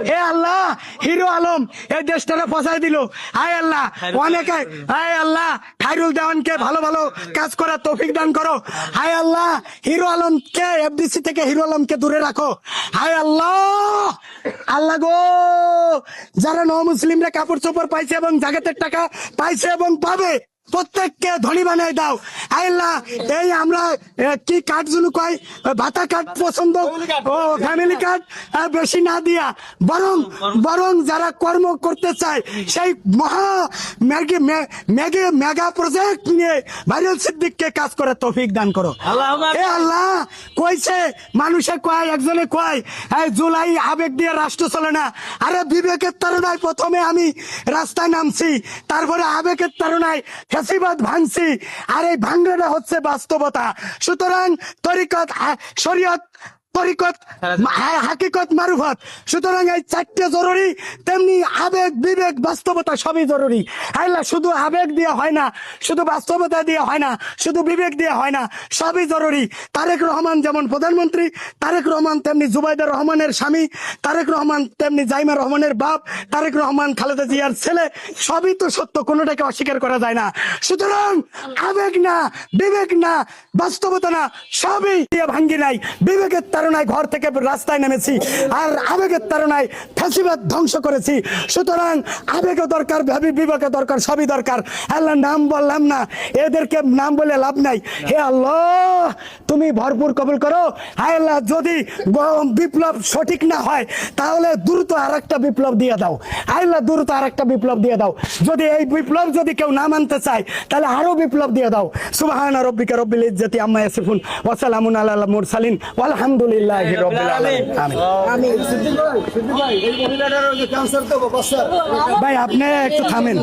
হে আল্লাহ hero Alam এই দেশটারে ফসাই দিল। হায় আল্লাহ অনেকে, হায় আল্লাহ খায়রুল দেওয়ানকে ভালো ভালো কাজ করার তৌফিক দান করো। হায় আল্লাহ হিরো আলমকে এফডিসি থেকে হিরো আলমকে দূরে রাখো। হায় আল্লাহ, আল্লাহ গো, যারা মুসলিমরা কাপড় চোপড় পাইছে এবং জাকাতের টাকা পাইছে এবং পাবে প্রত্যেককে ধনী বানাই দাও। আল্লাহ এই আমরা কি কার্ড জুলু কয় ভাতা কার্ড পছন্দ ও ফ্যামিলি কার্ড বেশি না দিয়া বরং বরং যারা কর্ম করতে চায় সেই মহা মেগা প্রজেক্ট নিয়ে ভাইরাল সিদ্দিককে কাজ করার তৌফিক দান করো। এ আল্লাহ কইছে মানুষে কয়, একজনে কয় এই জুলাই আবেগ দিয়ে রাষ্ট্র চলে না। আরে বিবেকের তাড়নায় প্রথমে আমি রাস্তায় নামছি, তারপরে আবেগের তাড়নায় ফ্যাসিবাদ ভাঙছি, আর এই ভাঙড়াটা হচ্ছে বাস্তবতা। সুতরাং তরিকত শরীয়ত তরিকত হাকিকত মারুফত, সুতরাং এই চারটে জরুরি, তেমনি আবেগ বিবেক বাস্তবতা সবই জরুরি। আল্লাহ শুধু আবেগ দিয়ে হয় না, শুধু বাস্তবতা দিয়ে হয় না, শুধু বিবেক দিয়ে হয় না, সবই জরুরি। তারেক রহমান যেমন প্রধানমন্ত্রী, তারেক রহমান তেমনি জুবাইদা রহমানের স্বামী, তারেক রহমান তেমনি জাইমা রহমানের বাপ, তারেক রহমান খালেদা জিয়ার ছেলে, সবই তো সত্য, কোনোটাকে অস্বীকার করা যায় না। সুতরাং আবেগ না, বিবেক না, বাস্তবতা না, সবই দিয়ে ভাঙ্গি নাই। বিবেকের তাড়নায় ঘর থেকে রাস্তায় নেমেছি, আর আবেগের তাড়নায় ফ্যাসিবাদ ধ্বংস করেছি। সুতরাং আবেগও দরকার, বিবেকের দরকার, সবই দরকার। আল্লাহ নাম বললাম না, এদেরকে নাম বলে লাভ নাই। হে আল্লাহ তুমি ভরপুর কবুল করো। হায় আল্লাহ যদি বিপ্লব সঠিক না হয় তাহলে দ্রুত আর একটা বিপ্লব দিয়ে দাও। আল্লাহ দ্রুত আর একটা বিপ্লব দিয়ে দাও। যদি এই বিপ্লব যদি কেউ না মানতে চায় তাহলে আরো বিপ্লব দিয়ে দাও। সুবহানা রাব্বিকা রব্বিল ইজ্জাতি আম্মা ইয়াসিফুন ওয়া সালামুন আলাল মুরসালিন ওয়ালহামদুলিল্লাহি রাব্বিল আলামিন। আমিন। সিদ্দিক ভাই এই মহিলাটার ক্যান্সার তো বছর ভাই আপনি একটু থামেন।